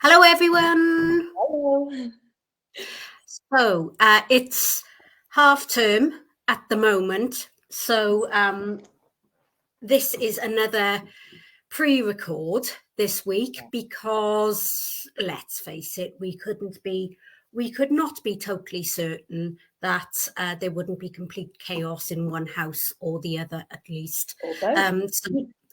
Hello, everyone. Hello. So it's half term at the moment. So this is another pre-record this week because, let's face it, we could not be totally certain that there wouldn't be complete chaos in one house or the other, at least. Or both.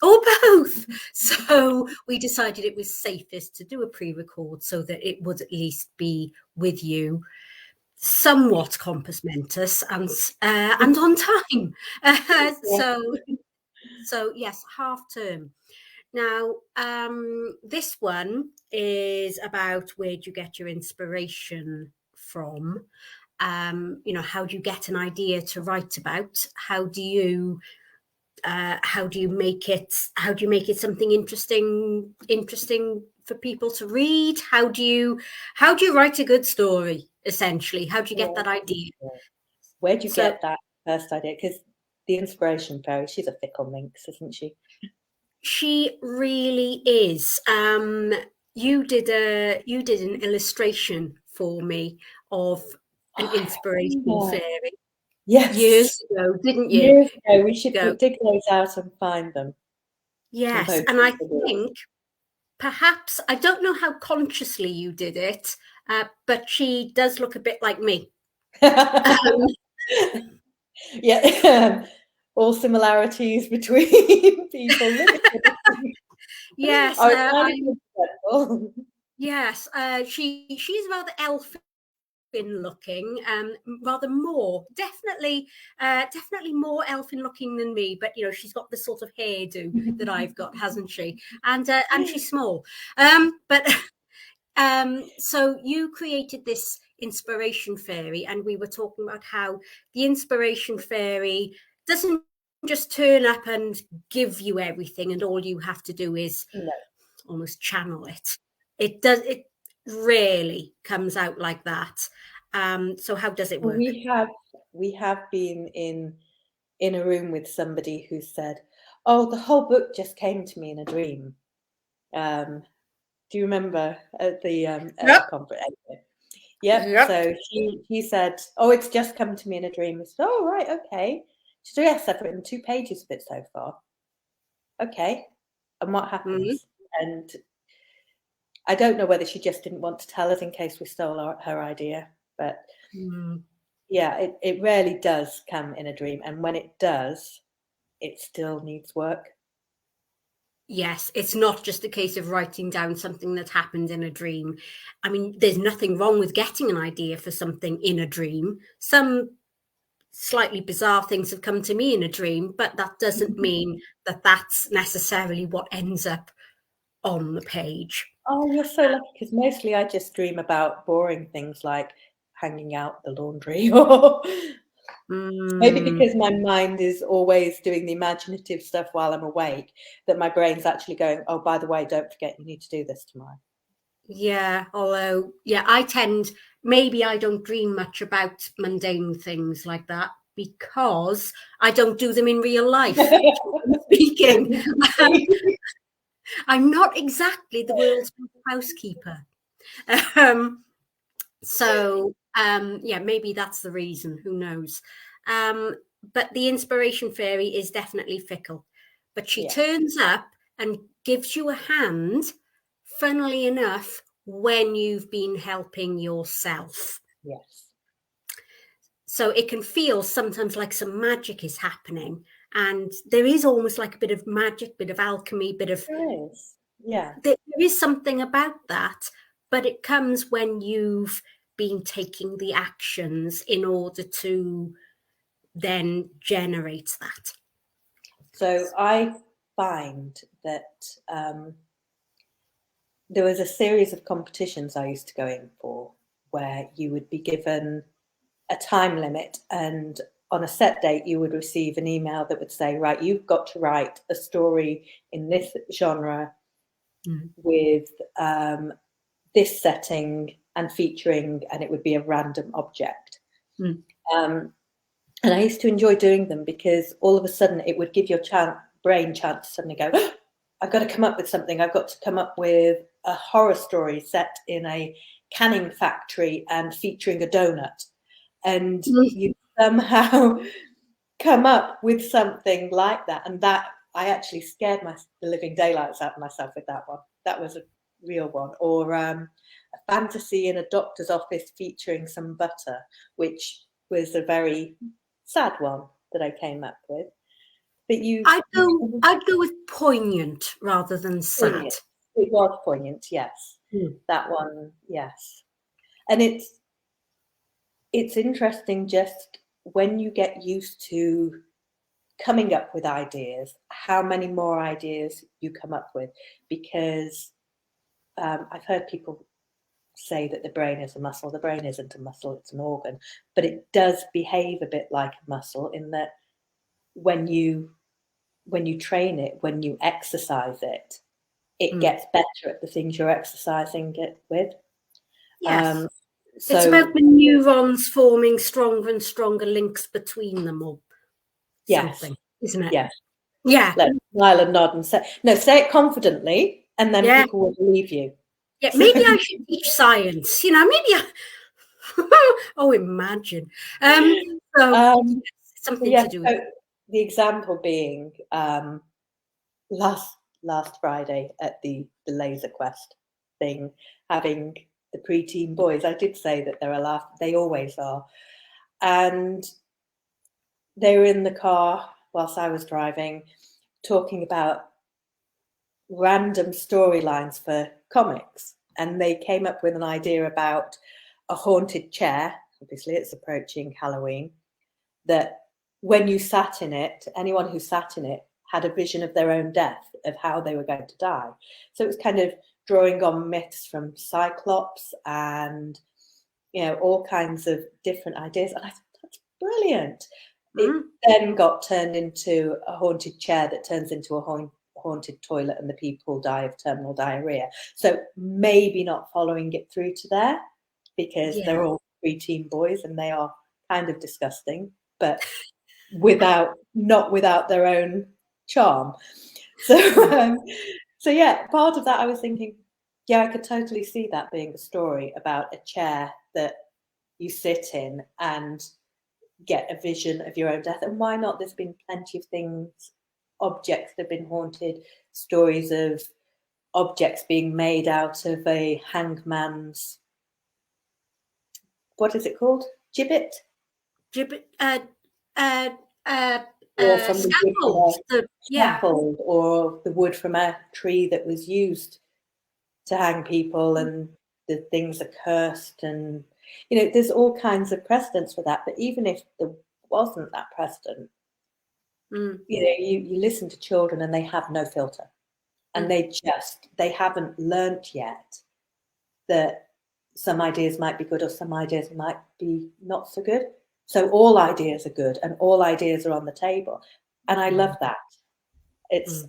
Or both. So we decided it was safest to do a pre-record so that it would at least be with you, somewhat compos mentis and on time. So yes, half term. Now, this one is about where do you get your inspiration from? How do you get an idea to write about? How do you make it something interesting for people to read? How do you write a good story, essentially? How do you get that idea? Where do you get that first idea? Because the inspiration fairy, she's a fickle minx, isn't she? She really is. You did an illustration for me of an inspirational fairy. Yes. Years ago, didn't you? Years ago. We should dig those out and find them. Yes, and I think perhaps, I don't know how consciously you did it, but she does look a bit like me. Yeah, all similarities between people. Yes, yes, she's rather elfin looking, rather more, definitely more elfin looking than me, but she's got the sort of hairdo that I've got, hasn't she? And she's small, so you created this inspiration fairy, and we were talking about how the inspiration fairy doesn't just turn up and give you everything and all you have to do is almost channel it. It rarely comes out like that. So how does it work? We have been in a room with somebody who said, "Oh, the whole book just came to me in a dream." Do you remember at the conference? Yep. Yep. So he said, "Oh, it's just come to me in a dream." I said, "Oh, right, okay." She said, "Yes, I've written 2 pages of it so far." Okay, and what happens? And I don't know whether she just didn't want to tell us in case we stole her idea, but yeah, it rarely does come in a dream, and when it does, it still needs work. Yes, it's not just a case of writing down something that happened in a dream. I mean, there's nothing wrong with getting an idea for something in a dream. Some slightly bizarre things have come to me in a dream, but that doesn't mean that that's necessarily what ends up on the page. Oh, you're so lucky, because mostly I just dream about boring things like hanging out the laundry, or maybe because my mind is always doing the imaginative stuff while I'm awake, that my brain's actually going, "Oh, by the way, don't forget you need to do this tomorrow." Yeah, although, maybe I don't dream much about mundane things like that because I don't do them in real life. Speaking, I'm not exactly the world's best housekeeper. Maybe that's the reason, who knows. But the inspiration fairy is definitely fickle, but she turns up and gives you a hand, funnily enough, when you've been helping yourself. Yes. So it can feel sometimes like some magic is happening, and there is almost like a bit of magic, bit of alchemy, bit of... There is. Yeah. There is something about that, but it comes when you've been taking the actions in order to then generate that. So I find that there was a series of competitions I used to go in for where you would be given a time limit, and on a set date you would receive an email that would say, right, you've got to write a story in this genre with this setting and featuring, and it would be a random object. And I used to enjoy doing them because all of a sudden it would give your brain chance to suddenly go, oh, I've got to come up with something. I've got to come up with a horror story set in a canning factory and featuring a donut, and you somehow come up with something like that. And that, I actually scared the living daylights out of myself with that one. That was a real one. Or a fantasy in a doctor's office featuring some butter, which was a very sad one that I came up with. But I'd go with poignant rather than sad. Poignant. It was poignant, yes. That one, yes. And it's interesting just when you get used to coming up with ideas, how many more ideas you come up with. Because I've heard people say that the brain is a muscle. The brain isn't a muscle, it's an organ. But it does behave a bit like a muscle in that when you train it, when you exercise it, it gets better at the things you're exercising it with. Yes. So it's about the neurons forming stronger and stronger links between them, or something, isn't it? Yes. Yeah. Let's smile and nod and say it confidently, and then people will believe you. Yeah, maybe I should teach science. Maybe oh, imagine. Something to do with it. The example being last Friday at the Laser Quest thing, having the preteen boys. I did say that they're a laugh. They always are. And they were in the car whilst I was driving, talking about random storylines for comics. And they came up with an idea about a haunted chair. Obviously, it's approaching Halloween. That when you sat in it, anyone who sat in it had a vision of their own death, of how they were going to die. So it was kind of drawing on myths from Cyclops and, all kinds of different ideas. And I thought, that's brilliant. It then got turned into a haunted chair that turns into a haunted toilet, and the people die of terminal diarrhea. So maybe not following it through to there, because they're all preteen boys and they are kind of disgusting, but not without their own charm. So yeah, part of that I was thinking, I could totally see that being a story about a chair that you sit in and get a vision of your own death. And why not? There's been plenty of things, objects that have been haunted, stories of objects being made out of a hangman's, what is it called? Gibbet? Or from scaffold, or the wood from a tree that was used to hang people, and the things are cursed, and there's all kinds of precedents for that. But even if there wasn't that precedent, you listen to children and they have no filter, and they haven't learnt yet that some ideas might be good or some ideas might be not so good. So all ideas are good and all ideas are on the table. And I love that.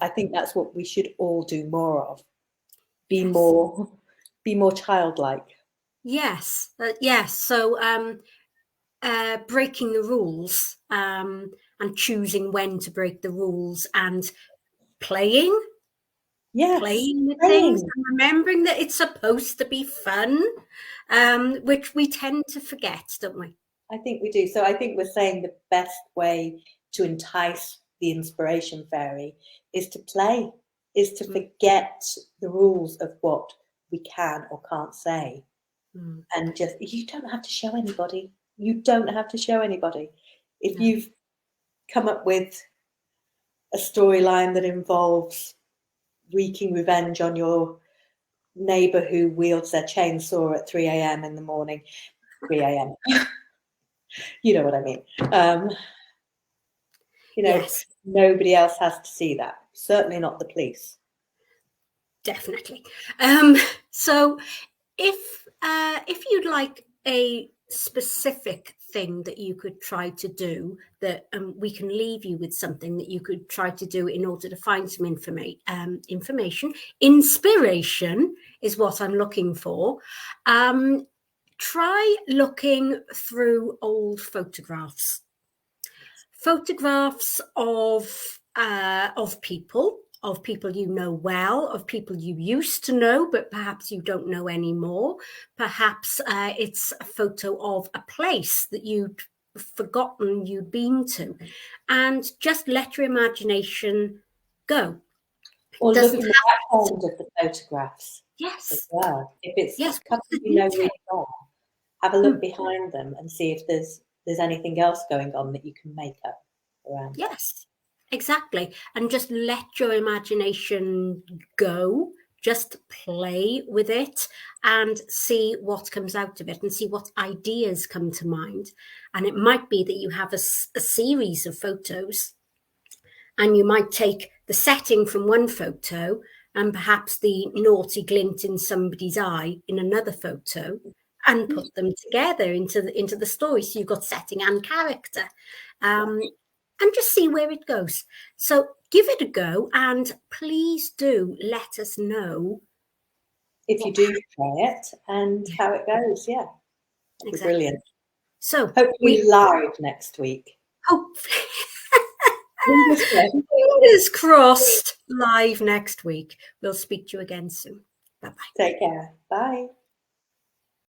I think that's what we should all do more of. Be more childlike. Yes. Yes. So breaking the rules and choosing when to break the rules, and playing with things, and remembering that it's supposed to be fun, which we tend to forget, don't we? I think we do. So I think we're saying the best way to entice the inspiration fairy is to play, is to forget the rules of what we can or can't say. And just, you don't have to show anybody. You don't have to show anybody. If you've come up with a storyline that involves wreaking revenge on your neighbour who wields their chainsaw at 3 a.m. in the morning, 3 a.m. You know what I mean. Nobody else has to see that. Certainly not the police. Definitely. So if you'd like a specific thing that you could try to do, that we can leave you with something that you could try to do in order to find some inspiration is what I'm looking for. Try looking through old photographs of people, of people you know well, of people you used to know, but perhaps you don't know anymore. Perhaps it's a photo of a place that you'd forgotten you'd been to. And just let your imagination go. Or look Doesn't in the have to. background of the photographs as Yes. well. If it's Yes. a couple What's the you know detail? really well, have a look behind them and see if there's anything else going on that you can make up around. Yes, exactly. And just let your imagination go. Just play with it and see what comes out of it and see what ideas come to mind. And it might be that you have a series of photos, and you might take the setting from one photo and perhaps the naughty glint in somebody's eye in another photo, and put them together into the story. So you've got setting and character. And just see where it goes. So give it a go, and please do let us know if you do try it and how it goes. Yeah, that'd be brilliant. So hopefully live next week. Hopefully. Fingers crossed, live next week. We'll speak to you again soon. Bye-bye. Take care. Bye.